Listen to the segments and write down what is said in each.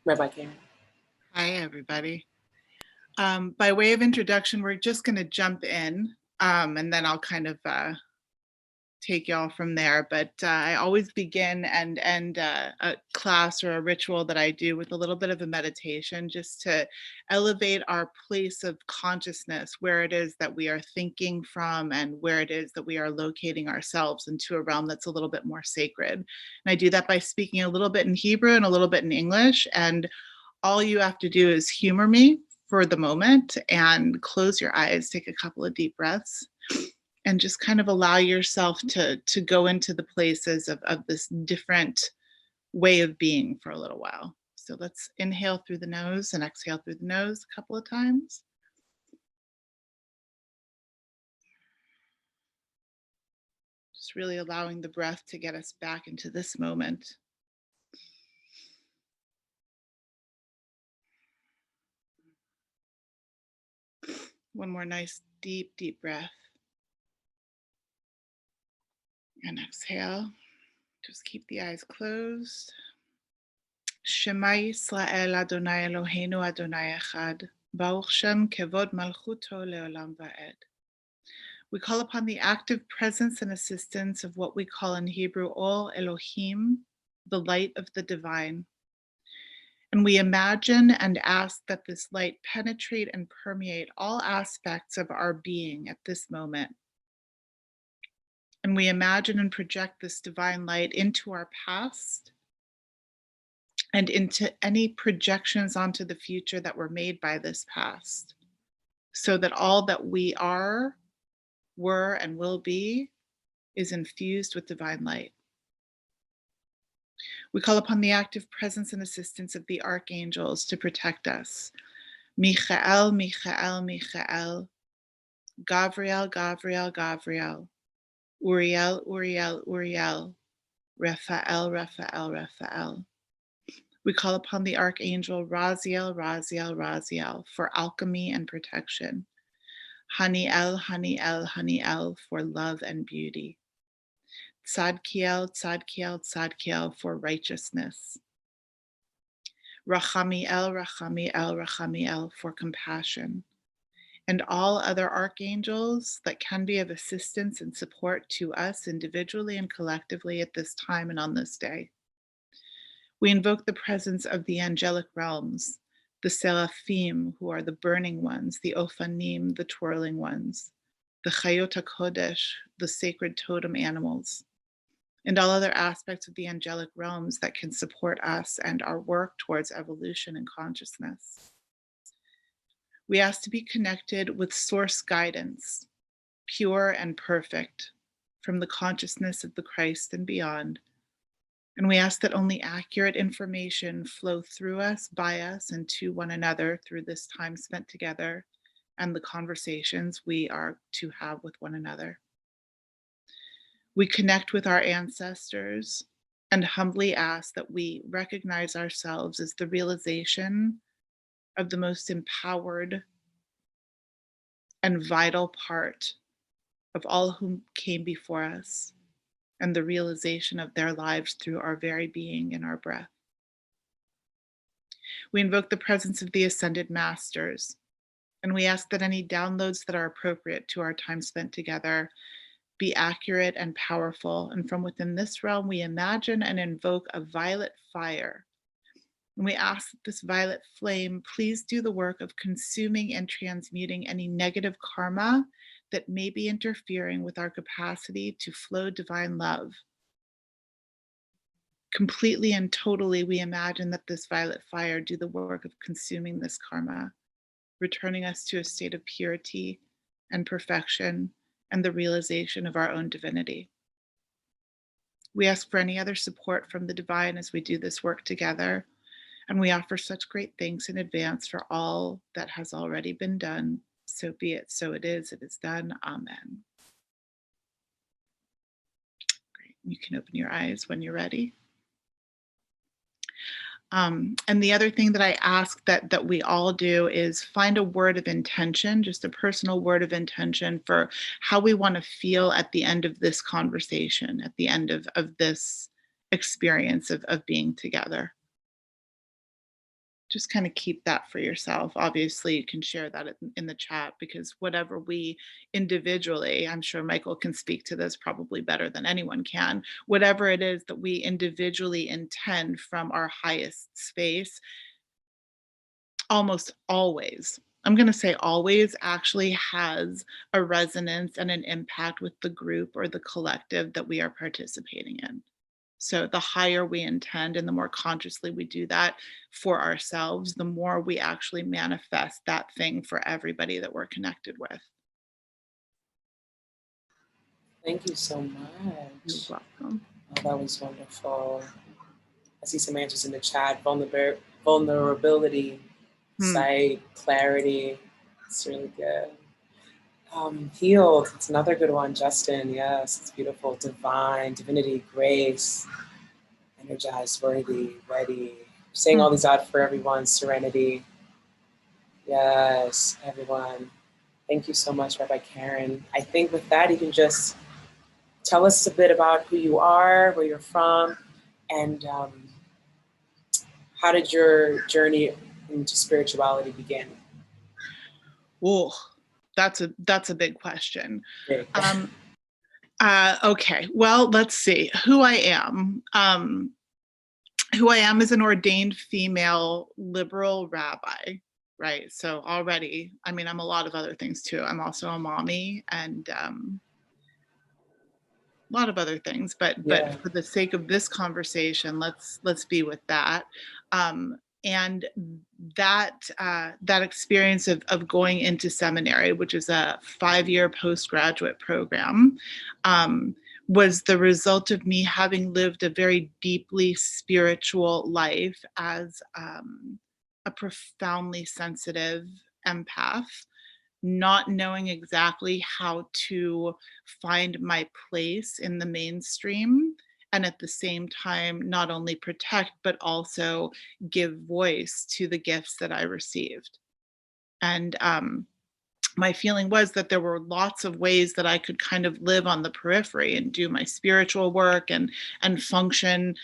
Rabbi Karen. Hi, everybody. By way of introduction, we're just going to jump in, and then I'll kind of take y'all from there. But I always begin and end a class or a ritual that I do with a little bit of a meditation, just to elevate our place of consciousness, where it is that we are thinking from and where it is that we are locating ourselves into a realm that's a little bit more sacred. And I do that by speaking a little bit in Hebrew and a little bit in English. And all you have to do is humor me for the moment and close your eyes, take a couple of deep breaths, and just kind of allow yourself to go into the places of this different way of being for a little while. So let's inhale through the nose and exhale through the nose a couple of times. Just really allowing the breath to get us back into this moment. One more nice, deep, deep breath. And exhale. Just keep the eyes closed. Shema Yisrael Adonai Eloheinu Adonai Echad. Baruch Shem Kevod Malchuto Leolam Va'ed. We call upon the active presence and assistance of what we call in Hebrew Ol Elohim, the light of the divine. And we imagine and ask that this light penetrate and permeate all aspects of our being at this moment. And we imagine and project this divine light into our past and into any projections onto the future that were made by this past, so that all that we are, were, and will be is infused with divine light. We call upon the active presence and assistance of the archangels to protect us. Michael, Michael, Michael. Gavriel, Gavriel, Gavriel. Uriel, Uriel, Uriel. Raphael, Raphael, Raphael. We call upon the archangel Raziel, Raziel, Raziel for alchemy and protection. Haniel, Haniel, Haniel for love and beauty. Tzadkiel, Tzadkiel, Tzadkiel for righteousness. Rachamiel, Rachamiel, Rachamiel for compassion. And all other archangels that can be of assistance and support to us individually and collectively at this time and on this day. We invoke the presence of the angelic realms, the seraphim, who are the burning ones, the ophanim, the twirling ones, the chayot HaKodesh, the sacred totem animals, and all other aspects of the angelic realms that can support us and our work towards evolution and consciousness. We ask to be connected with source guidance, pure and perfect, from the consciousness of the Christ and beyond. And we ask that only accurate information flow through us, by us, and to one another through this time spent together and the conversations we are to have with one another. We connect with our ancestors and humbly ask that we recognize ourselves as the realization of the most empowered and vital part of all who came before us, and the realization of their lives through our very being and our breath. We invoke the presence of the ascended masters, and we ask that any downloads that are appropriate to our time spent together be accurate and powerful. And from within this realm, we imagine and invoke a violet fire. And we ask that this violet flame please do the work of consuming and transmuting any negative karma that may be interfering with our capacity to flow divine love. Completely and totally, we imagine that this violet fire do the work of consuming this karma, returning us to a state of purity and perfection and the realization of our own divinity. We ask for any other support from the divine as we do this work together, and we offer such great thanks in advance for all that has already been done. So be it, so it is done. Amen. Great. You can open your eyes when you're ready. And the other thing that I ask that we all do is find a word of intention, just a personal word of intention for how we want to feel at the end of this conversation, at the end of this experience of being together. just kind of keep that for yourself. Obviously, you can share that in the chat, because whatever we individually, I'm sure Michael can speak to this probably better than anyone can, whatever it is that we individually intend from our highest space, almost always, I'm going to say always, actually has a resonance and an impact with the group or the collective that we are participating in. So the higher we intend and the more consciously we do that for ourselves, the more we actually manifest that thing for everybody that we're connected with. Thank you so You're much. welcome. Oh, that was wonderful. I see some answers in the chat. Vulnerability, sight, clarity. It's really good. Healed. It's another good one, Justin. Yes, it's beautiful. Divine, divinity, grace, energized, worthy, ready. Saying all these out for everyone. Serenity. Yes, everyone. Thank you so much, Rabbi Karen. I think with that, you can just tell us a bit about who you are, where you're from, and how did your journey into spirituality begin? Oh, that's a big question. Big. Okay, well, let's see who I am. Who I am is an ordained female liberal rabbi, right? So already, I mean, I'm a lot of other things too. I'm also a mommy and a lot of other things, but for the sake of this conversation, let's be with that. And that experience of going into seminary, which is a 5-year postgraduate program, was the result of me having lived a very deeply spiritual life as a profoundly sensitive empath, not knowing exactly how to find my place in the mainstream, and at the same time not only protect but also give voice to the gifts that I received. And my feeling was that there were lots of ways that I could kind of live on the periphery and do my spiritual work and function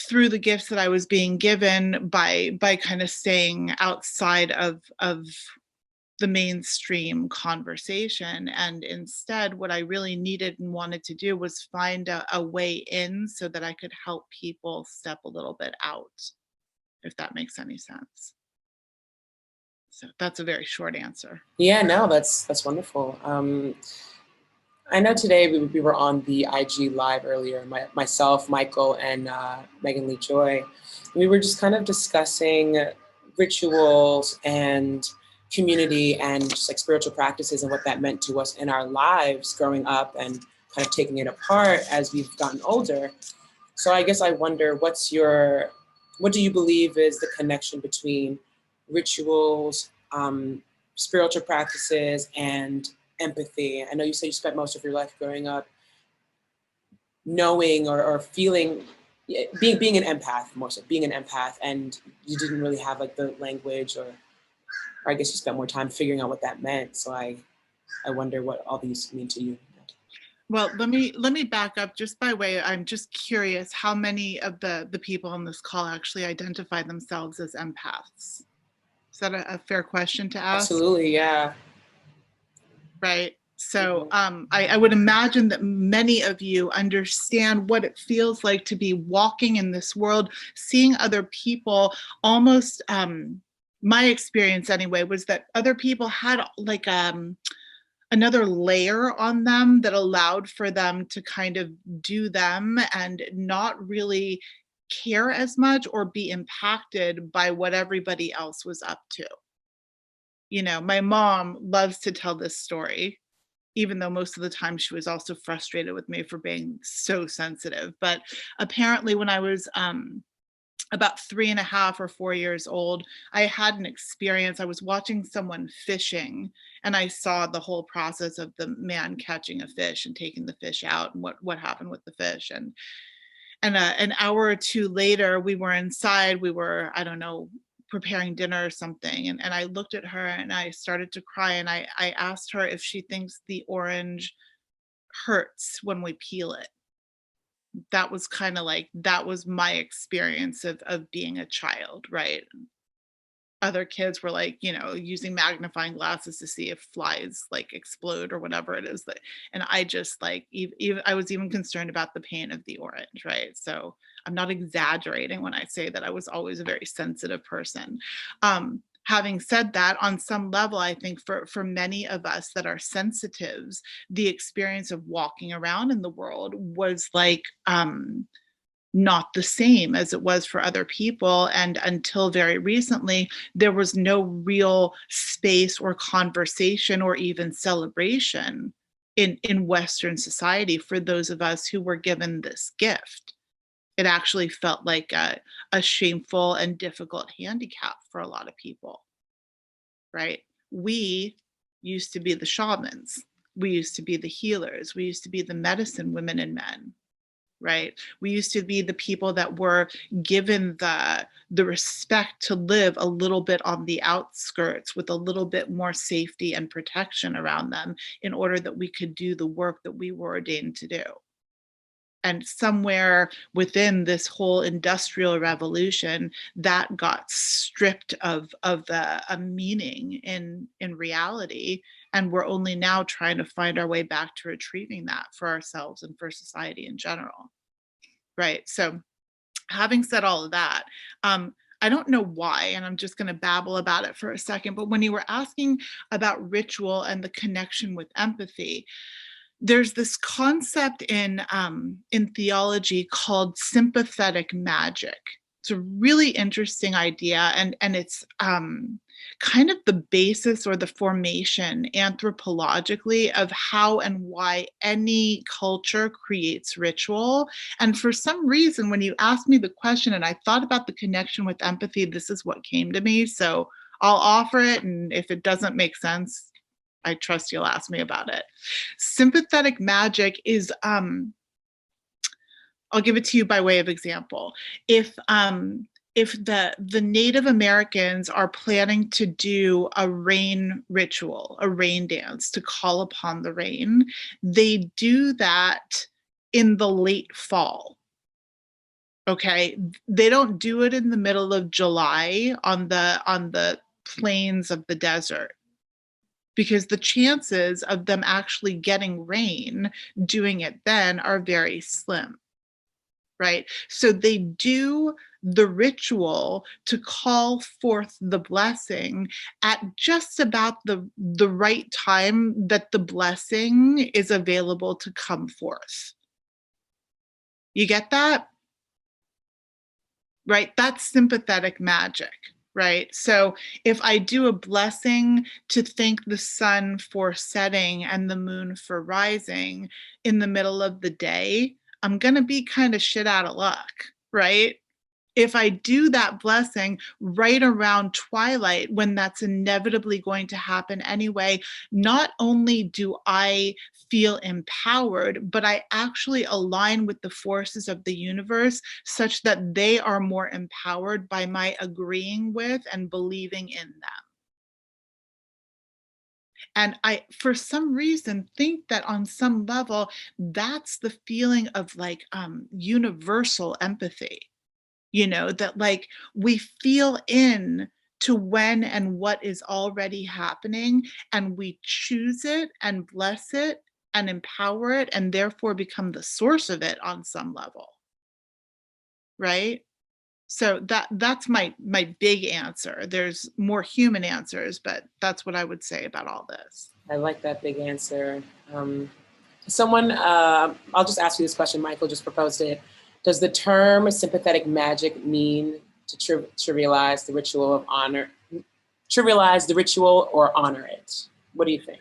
through the gifts that I was being given by kind of staying outside of the mainstream conversation. And instead, what I really needed and wanted to do was find a way in so that I could help people step a little bit out, if that makes any sense. So that's a very short answer. Yeah, no, that's wonderful. I know today we were on the IG live earlier, myself, Michael, and Megan Lee Joy. We were just kind of discussing rituals and community and just like spiritual practices and what that meant to us in our lives growing up and kind of taking it apart as we've gotten older. So I guess I wonder, what do you believe is the connection between rituals, spiritual practices, and empathy? I know you say you spent most of your life growing up knowing or feeling, being an empath, more so being an empath, and you didn't really have like the language, or I guess you spent more time figuring out what that meant. So I wonder what all these mean to you. Well, let me back up just by way. I'm just curious how many of the people on this call actually identify themselves as empaths. Is that a fair question to ask? Absolutely, yeah. Right. So I would imagine that many of you understand what it feels like to be walking in this world, seeing other people almost, my experience anyway, was that other people had like another layer on them that allowed for them to kind of do them and not really care as much or be impacted by what everybody else was up to. You know, my mom loves to tell this story, even though most of the time she was also frustrated with me for being so sensitive. But apparently, when I was about 3.5 or 4 years old, I had an experience. I was watching someone fishing, and I saw the whole process of the man catching a fish and taking the fish out, and what happened with the fish. And an hour or two later, we were inside. We were, I don't know, preparing dinner or something. And I looked at her and I started to cry. And I asked her if she thinks the orange hurts when we peel it. That was kind of like, that was my experience of being a child, right? other kids were like, using magnifying glasses to see if flies like explode or whatever it is that, and I just like, even I was even concerned about the pain of the orange, right? So I'm not exaggerating when I say that I was always a very sensitive person. Having said that, on some level, I think for many of us that are sensitives, the experience of walking around in the world was like, not the same as it was for other people. And until very recently, there was no real space or conversation or even celebration in Western society for those of us who were given this gift. It actually felt like a shameful and difficult handicap for a lot of people, right? We used to be the shamans. We used to be the healers. We used to be the medicine women and men, right? We used to be the people that were given the respect to live a little bit on the outskirts with a little bit more safety and protection around them in order that we could do the work that we were ordained to do. And somewhere within this whole industrial revolution, that got stripped of a meaning in reality, and we're only now trying to find our way back to retrieving that for ourselves and for society in general, right? So having said all of that, I don't know why, and I'm just going to babble about it for a second, but when you were asking about ritual and the connection with empathy, there's this concept in theology called sympathetic magic. It's a really interesting idea, and it's kind of the basis or the formation anthropologically of how and why any culture creates ritual. And for some reason, when you asked me the question and I thought about the connection with empathy, this is what came to me. So I'll offer it, and if it doesn't make sense, I trust you'll ask me about it. Sympathetic magic is, I'll give it to you by way of example. If the Native Americans are planning to do a rain ritual, a rain dance to call upon the rain, they do that in the late fall. Okay, they don't do it in the middle of July on the plains of the desert, because the chances of them actually getting rain doing it then are very slim, right? So they do the ritual to call forth the blessing at just about the right time that the blessing is available to come forth. You get that? Right? That's sympathetic magic. Right? So if I do a blessing to thank the sun for setting and the moon for rising in the middle of the day, I'm going to be kind of shit out of luck, right? If I do that blessing right around twilight, when that's inevitably going to happen anyway, not only do I feel empowered, but I actually align with the forces of the universe such that they are more empowered by my agreeing with and believing in them. And I, for some reason, think that on some level, that's the feeling of like universal empathy, that like we feel in to when and what is already happening, and we choose it and bless it and empower it and therefore become the source of it on some level, right? So that's my big answer. There's more human answers, but that's what I would say about all this. I like that big answer. Someone, I'll just ask you this question. Michael just proposed it. Does the term sympathetic magic mean to trivialize the ritual of honor, trivialize the ritual or honor it? What do you think?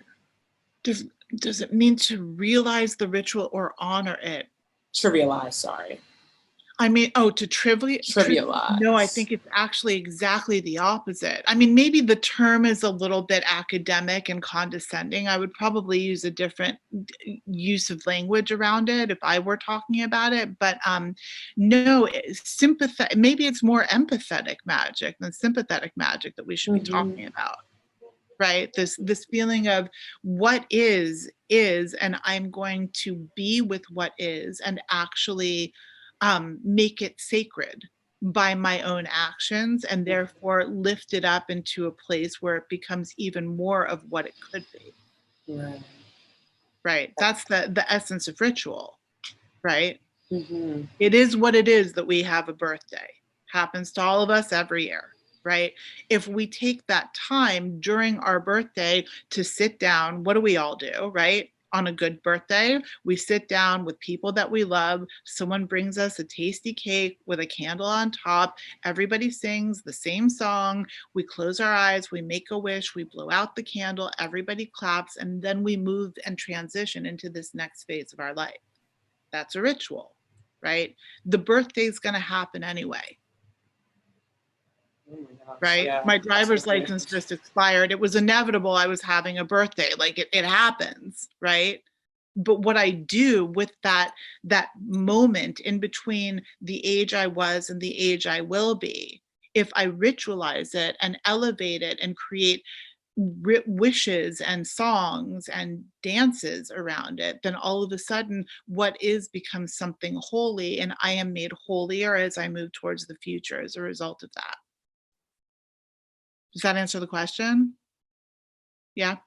Does it mean to realize the ritual or honor it? Trivialize, sorry. I mean, to trivialize. No, I think it's actually exactly the opposite. I mean, maybe the term is a little bit academic and condescending. I would probably use a different use of language around it if I were talking about it. But no, sympathetic. Maybe it's more empathetic magic than sympathetic magic that we should be talking about. Right? This feeling of what is, and I'm going to be with what is and actually make it sacred. by my own actions, and therefore lifted up into a place where it becomes even more of what it could be. Right. Right. That's the essence of ritual, right? Mm-hmm. It is what it is that we have a birthday. Happens to all of us every year, right? If we take that time during our birthday to sit down, what do we all do, right? On a good birthday, we sit down with people that we love. Someone brings us a tasty cake with a candle on top. Everybody sings the same song. We close our eyes, we make a wish, we blow out the candle, everybody claps, and then we move and transition into this next phase of our life. That's a ritual, right? The birthday's going to happen anyway, Oh my gosh. right? Yeah, My driver's absolutely. license just expired. It was inevitable I was having a birthday. Like it happens, right? But what I do with that moment in between the age I was and the age I will be, if I ritualize it and elevate it and create wishes and songs and dances around it, then all of a sudden what is becomes something holy, and I am made holier as I move towards the future as a result of that. Does that answer the question? Yeah.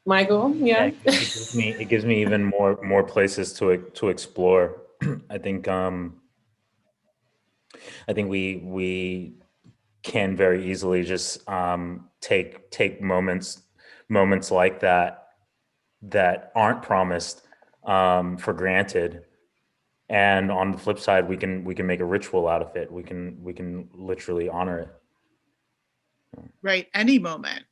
Michael, Yeah, yeah. it gives me even more places to explore. I think we can very easily just take moments like that aren't promised for granted, and on the flip side, we can make a ritual out of it. We can literally honor it. Right. Any moment.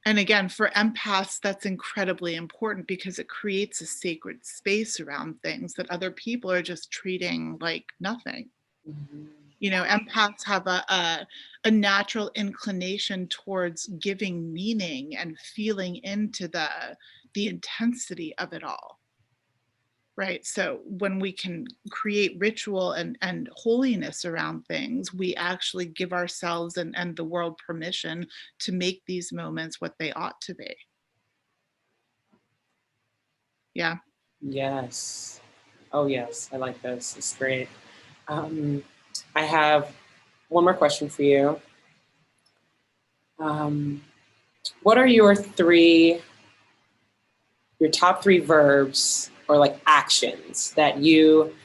And again, for empaths, that's incredibly important because it creates a sacred space around things that other people are just treating like nothing. Mm-hmm. You know, empaths have a natural inclination towards giving meaning and feeling into the intensity of it all, right? So when we can create ritual and holiness around things, we actually give ourselves and the world permission to make these moments what they ought to be. Yeah. Yes. Oh, yes. I like this. It's great. I have one more question for you. What are your top three verbs or like actions that you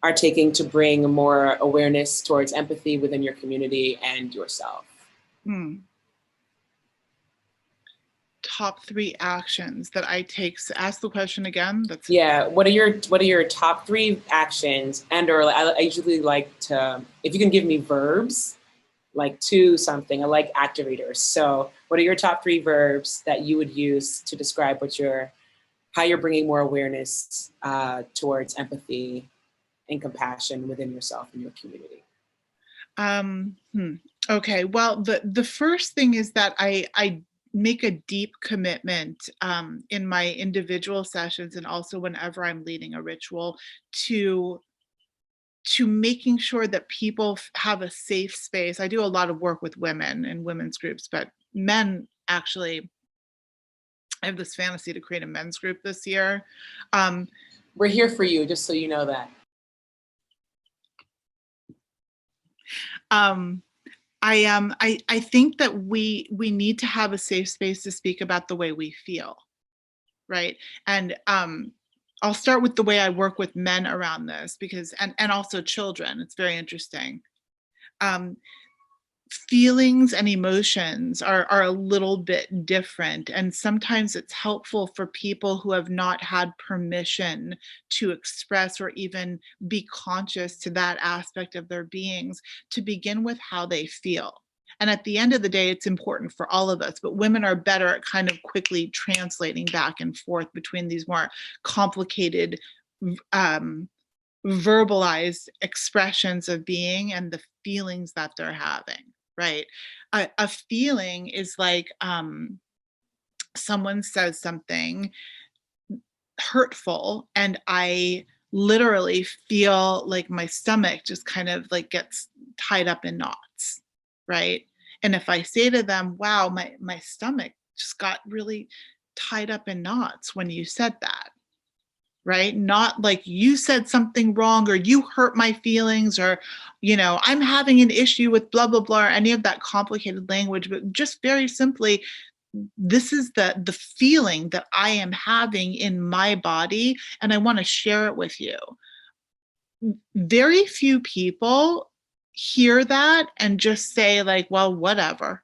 are taking to bring more awareness towards empathy within your community and yourself? Top three actions that I take. Ask the question again. That's Yeah. What are your top three actions, and or I usually like to, if you can give me verbs like to something. I like activators. So what are your top three verbs that you would use to describe how you're bringing more awareness towards empathy and compassion within yourself and your community? Okay. Well, the first thing is that I make a deep commitment in my individual sessions and also whenever I'm leading a ritual to making sure that people have a safe space. I do a lot of work with women in women's groups, but men actually, I have this fantasy to create a men's group this year. We're here for you, just so you know that. I think that we need to have a safe space to speak about the way we feel, right? And I'll start with the way I work with men around this because and also children. It's very interesting. Feelings and emotions are a little bit different, and sometimes it's helpful for people who have not had permission to express or even be conscious to that aspect of their beings to begin with how they feel. And at the end of the day, it's important for all of us, but women are better at kind of quickly translating back and forth between these more complicated verbalized expressions of being and the feelings that they're having, right? A feeling is like someone says something hurtful and I literally feel like my stomach just kind of like gets tied up in knots, right? And if I say to them, wow, my stomach just got really tied up in knots when you said that, right? Not like you said something wrong or you hurt my feelings or, I'm having an issue with blah, blah, blah, or any of that complicated language, but just very simply, this is the feeling that I am having in my body, and I want to share it with you. Very few people hear that and just say like, well, whatever.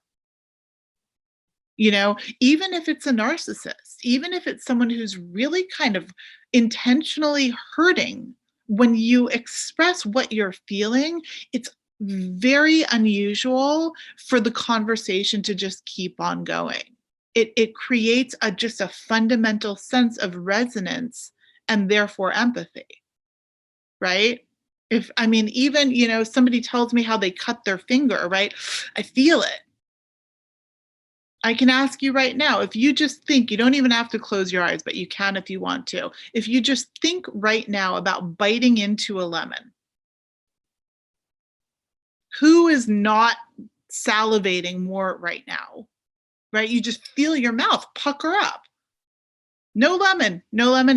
Even if it's a narcissist, even if it's someone who's really kind of intentionally hurting, when you express what you're feeling, it's very unusual for the conversation to just keep on going. It creates just a fundamental sense of resonance and therefore empathy, right? Even, somebody tells me how they cut their finger, right? I feel it. I can ask you right now, if you just think, you don't even have to close your eyes, but you can if you want to. If you just think right now about biting into a lemon, who is not salivating more right now, right? You just feel your mouth pucker up. No lemon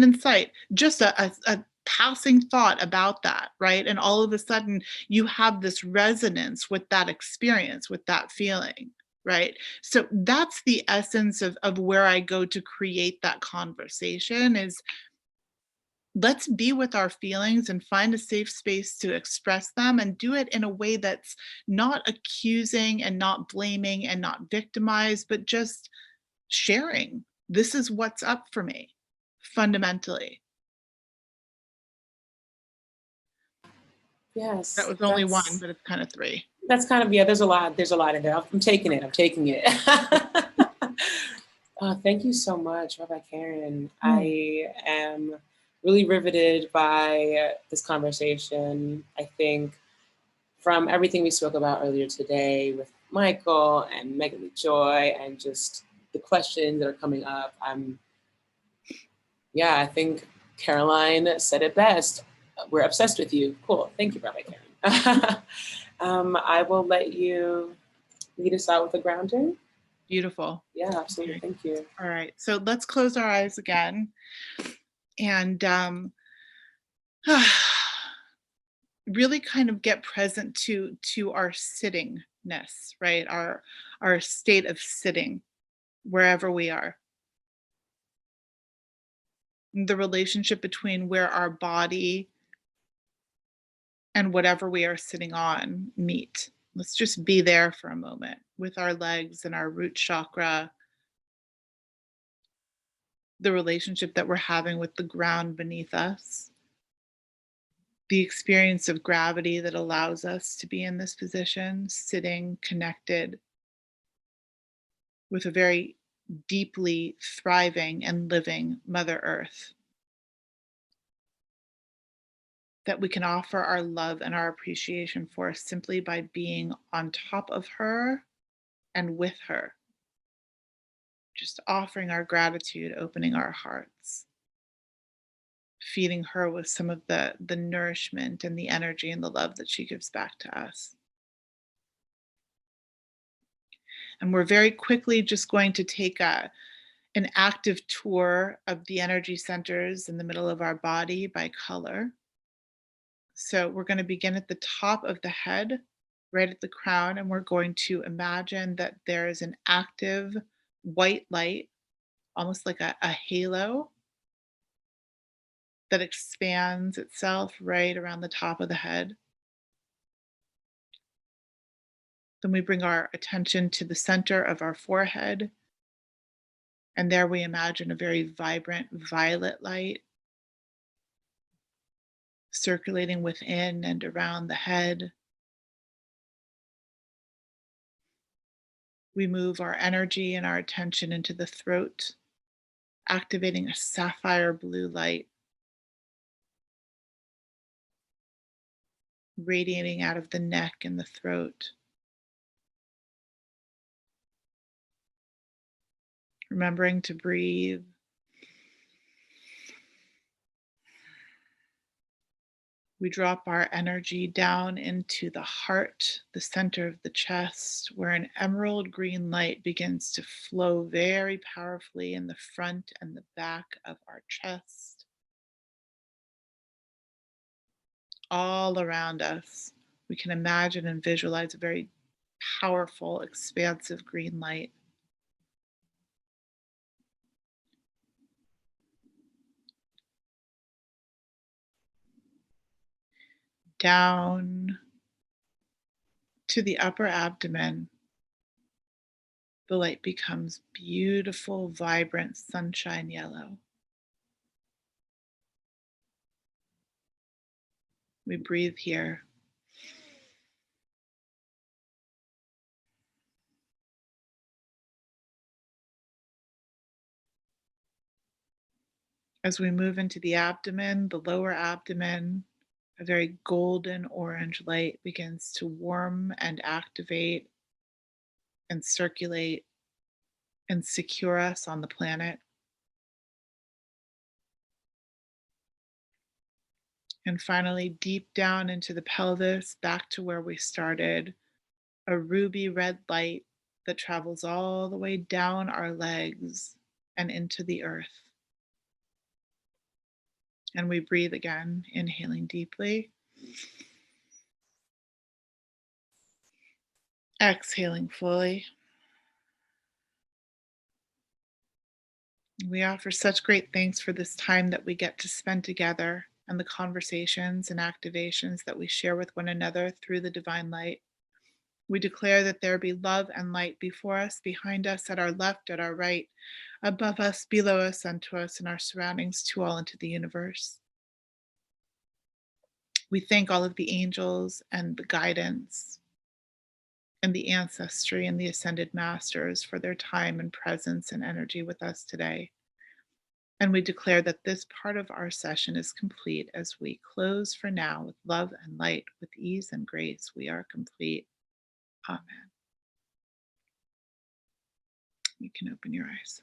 in sight, just a passing thought about that, right? And all of a sudden you have this resonance with that experience, with that feeling. Right. So that's the essence of where I go to create that conversation is let's be with our feelings and find a safe space to express them and do it in a way that's not accusing and not blaming and not victimized, but just sharing. This is what's up for me fundamentally. Yes. That was only one, but it's kind of three. That's kind of, yeah, there's a lot in there. I'm taking it. Thank you so much, Rabbi Karen. I am really riveted by this conversation. I think from everything we spoke about earlier today with Michael and Megan Lee Joy and just the questions that are coming up, I think Caroline said it best. We're obsessed with you. Cool. Thank you, Rabbi Karen. I will let you lead us out with a grounding. Beautiful. Yeah, absolutely. Thank you. All right. So let's close our eyes again and really kind of get present to our sittingness, right? Our state of sitting wherever we are. The relationship between where our body and whatever we are sitting on meet. Let's just be there for a moment with our legs and our root chakra, the relationship that we're having with the ground beneath us, the experience of gravity that allows us to be in this position, sitting connected with a very deeply thriving and living Mother Earth, that we can offer our love and our appreciation for simply by being on top of her and with her. Just offering our gratitude, opening our hearts, feeding her with some of the nourishment and the energy and the love that she gives back to us. And we're very quickly just going to take an active tour of the energy centers in the middle of our body by color. So we're going to begin at the top of the head, right at the crown, and we're going to imagine that there is an active white light, almost like a halo, that expands itself right around the top of the head. Then we bring our attention to the center of our forehead, and there we imagine a very vibrant violet light circulating within and around the head. We move our energy and our attention into the throat, activating a sapphire blue light, radiating out of the neck and the throat. Remembering to breathe. We drop our energy down into the heart, the center of the chest, where an emerald green light begins to flow very powerfully in the front and the back of our chest, all around us. We can imagine and visualize a very powerful, expansive green light. Down to the upper abdomen, the light becomes beautiful, vibrant sunshine yellow. We breathe here. As we move into the abdomen, the lower abdomen, a very golden orange light begins to warm and activate and circulate and secure us on the planet. And finally, deep down into the pelvis, back to where we started, a ruby red light that travels all the way down our legs and into the earth. And we breathe again, inhaling deeply, exhaling fully. We offer such great thanks for this time that we get to spend together and the conversations and activations that we share with one another through the divine light. We declare that there be love and light before us, behind us, at our left, at our right, above us, below us, unto us, in our surroundings, to all into the universe. We thank all of the angels and the guidance and the ancestry and the ascended masters for their time and presence and energy with us today. And we declare that this part of our session is complete as we close for now with love and light, with ease and grace. We are complete. Amen. You can open your eyes.